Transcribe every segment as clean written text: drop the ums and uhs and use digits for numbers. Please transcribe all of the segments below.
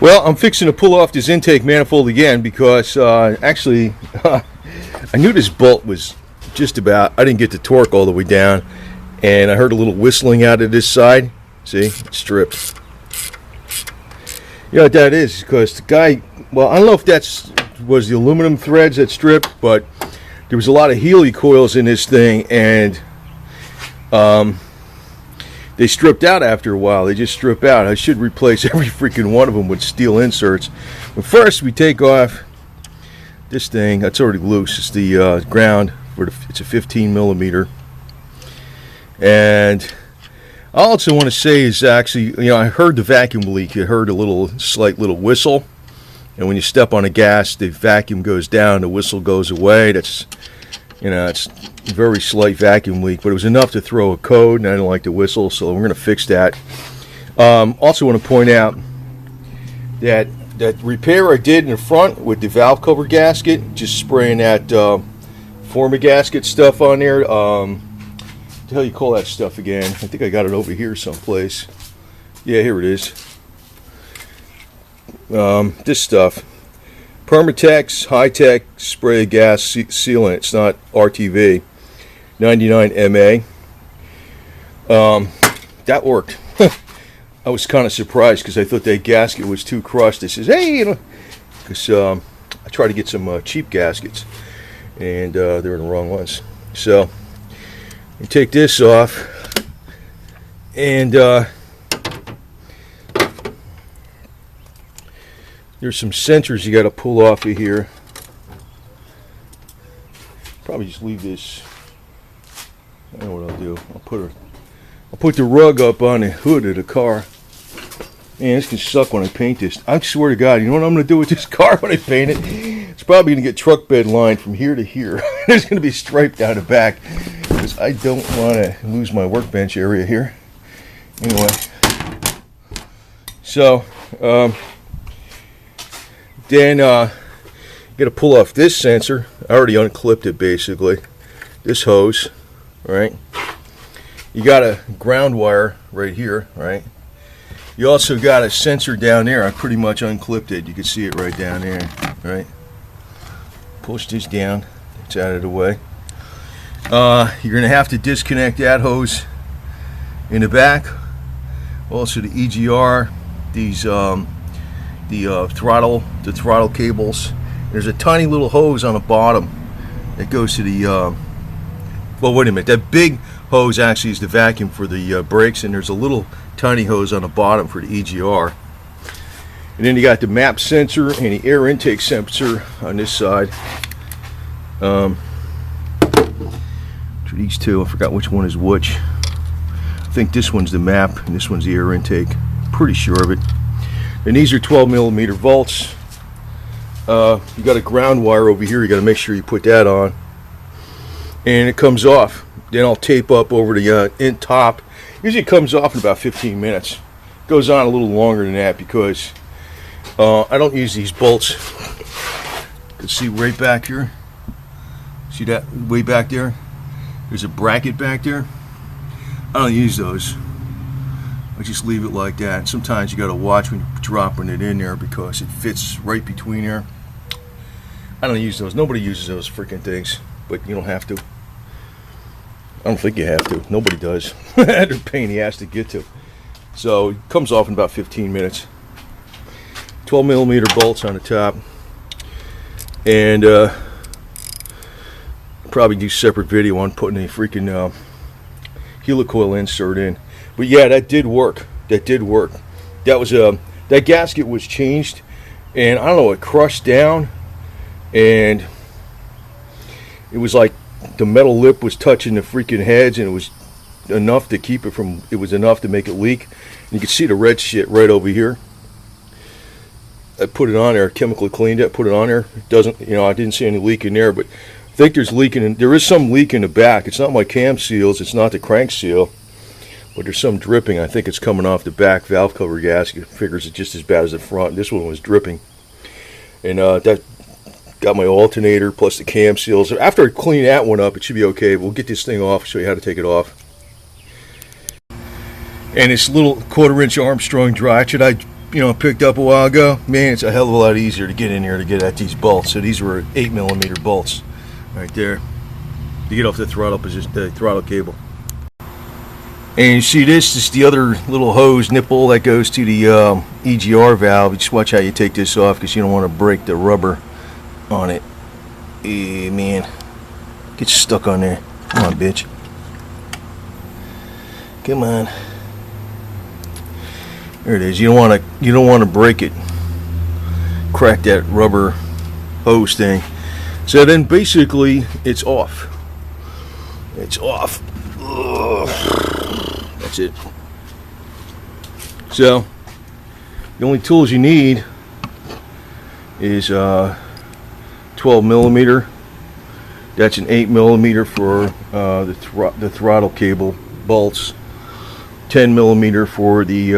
Well, I'm fixing to pull off this intake manifold again because actually I knew this bolt was just about, I didn't get the torque all the way down, and I heard a little whistling out of this side. See, it's stripped. You know what that is, because the guy, well, I don't know if was the aluminum threads that stripped, but there was a lot of Healy coils in this thing, and they stripped out after a while. They just strip out. I should replace every freaking one of them with steel inserts. But first, we take off this thing. That's already loose. It's the ground. It's a 15 millimeter. And I also want to say is actually, you know, I heard the vacuum leak. You heard a slight little whistle. And when you step on the gas, the vacuum goes down, the whistle goes away. That's, you know, it's a very slight vacuum leak, but it was enough to throw a code, and I didn't like the whistle, so we're going to fix that. Also want to point out that repair I did in the front with the valve cover gasket, just spraying that forma gasket stuff on there. What the hell you call that stuff again? I think I got it over here someplace. Yeah, here it is. This stuff. Permatex High-Tech Spray Gas Sealant. It's not RTV. 99 MA. That worked. I was kind of surprised because I thought that gasket was too crushed. It says, hey, you know, because I tried to get some cheap gaskets, and they're the wrong ones. So you take this off, and there's some sensors you got to pull off of here. Probably just leave this. I know what I'll do. I'll put the rug up on the hood of the car. Man, this can suck when I paint this. I swear to God, you know what I'm going to do with this car when I paint it? It's probably going to get truck bed lined from here to here. There's going to be striped down the back because I don't want to lose my workbench area here. Anyway, so then you got to pull off this sensor. I already unclipped it basically. This hose, right? You got a ground wire right here, right? You also got a sensor down there. I pretty much unclipped it. You can see it right down there, right? Push this down. It's out of the way. You're going to have to disconnect that hose in the back. Also the EGR, these the throttle cables. There's a tiny little hose on the bottom that goes to the well, wait a minute, that big hose actually is the vacuum for the brakes, and there's a little tiny hose on the bottom for the EGR. And then you got the map sensor and the air intake sensor on this side. For these two, I forgot which one is which. I think this one's the map and this one's the air intake. Pretty sure of it. And these are 12 millimeter volts. You got a ground wire over here. You got to make sure you put that on, and it comes off. Then I'll tape up over the in top. Usually it comes off in about 15 minutes. It goes on a little longer than that because I don't use these bolts. You can see right back here. See that way back there? There's a bracket back there. I don't use those. I just leave it like that. Sometimes you got to watch when you're dropping it in there because it fits right between there. I don't use those. Nobody uses those freaking things, but you don't have to. I don't think you have to. Nobody does. They're a pain in the ass to get to. So it comes off in about 15 minutes. 12 millimeter bolts on the top, and probably do separate video on putting a freaking helicoil insert in. But yeah, that did work. That did work. That was that gasket was changed, and I don't know, it crushed down, and it was like the metal lip was touching the freaking heads, and it was enough to keep it from. It was enough to make it leak. And you can see the red shit right over here. I put it on there, chemically cleaned it, put it on there. It doesn't, you know, I didn't see any leak in there, but I think there's leaking. There is some leak in the back. It's not my cam seals. It's not the crank seal. But there's some dripping. I think it's coming off the back valve cover gasket. Figures it's just as bad as the front. This one was dripping. And that got my alternator plus the cam seals. After I clean that one up, it should be okay. We'll get this thing off, show you how to take it off. And this little 1/4 inch Armstrong drive, picked up a while ago, man, it's a hell of a lot easier to get in here to get at these bolts. So these were 8mm bolts right there to get off the throttle position, the throttle cable. And you see this is the other little hose nipple that goes to the EGR valve. You just watch how you take this off because you don't want to break the rubber on it. Man, get stuck on there. Come on, bitch. Come on. There it is. You don't want to break it. Crack that rubber hose thing. So then basically it's off. It's off. Ugh. That's it. So the only tools you need is 12mm. That's an 8mm for the throttle cable bolts. 10mm for the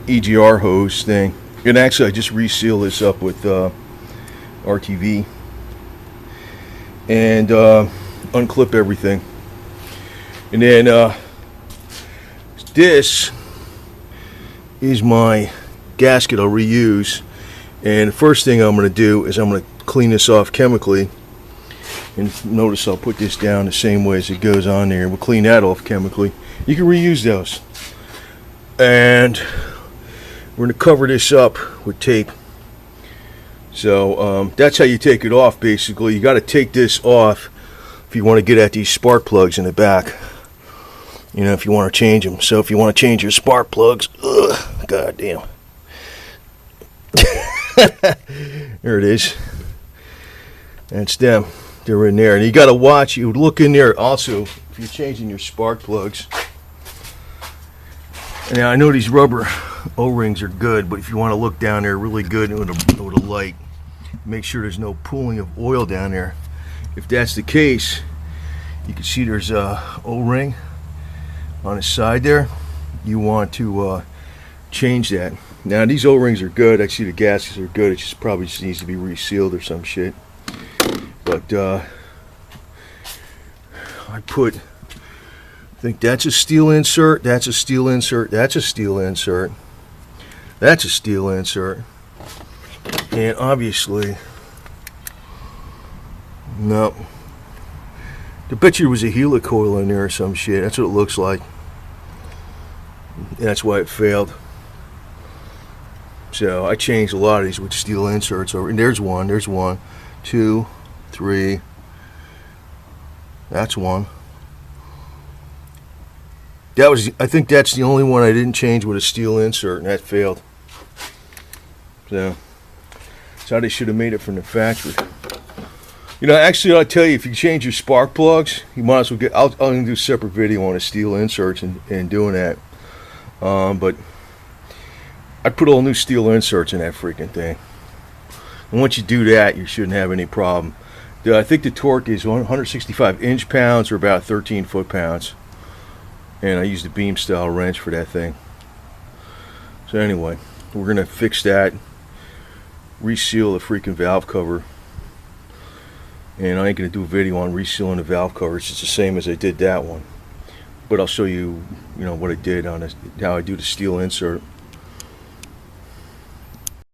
EGR hose thing. And actually I just reseal this up with RTV and unclip everything. And then this is my gasket I'll reuse. And the first thing I'm going to do is I'm going to clean this off chemically. And notice I'll put this down the same way as it goes on there. We'll clean that off chemically. You can reuse those. And we're going to cover this up with tape. So that's how you take it off basically. You got to take this off if you want to get at these spark plugs in the back. If you want to change them. So if you want to change your spark plugs, god damn. There it is. That's them. They're in there. And you got to watch. You look in there also if you're changing your spark plugs. Now I know these rubber O-rings are good, but if you want to look down there really good with a light, make sure there's no pooling of oil down there. If that's the case, you can see there's a O-ring on the side there. You want to change that. Now these O-rings are good. I see the gaskets are good. It just probably just needs to be resealed or some shit. But I think that's a steel insert, that's a steel insert, that's a steel insert, that's a steel insert, and obviously, no. I bet you there was a helicoil in there or some shit. That's what it looks like. That's why it failed. So I changed a lot of these with steel inserts over. And there's one, 2, 3. That's one. I think that's the only one I didn't change with a steel insert, and that failed. So that's how they should have made it from the factory. Actually, I'll tell you, if you change your spark plugs, you might as well get. I'll do a separate video on the steel inserts and doing that. But I put all new steel inserts in that freaking thing. And once you do that, you shouldn't have any problem. I think the torque is 165 inch-pounds or about 13 foot-pounds. And I used a beam style wrench for that thing. So anyway, we're going to fix that, reseal the freaking valve cover. And I ain't going to do a video on resealing the valve covers. It's the same as I did that one. But I'll show you, what I did on this, how I do the steel insert.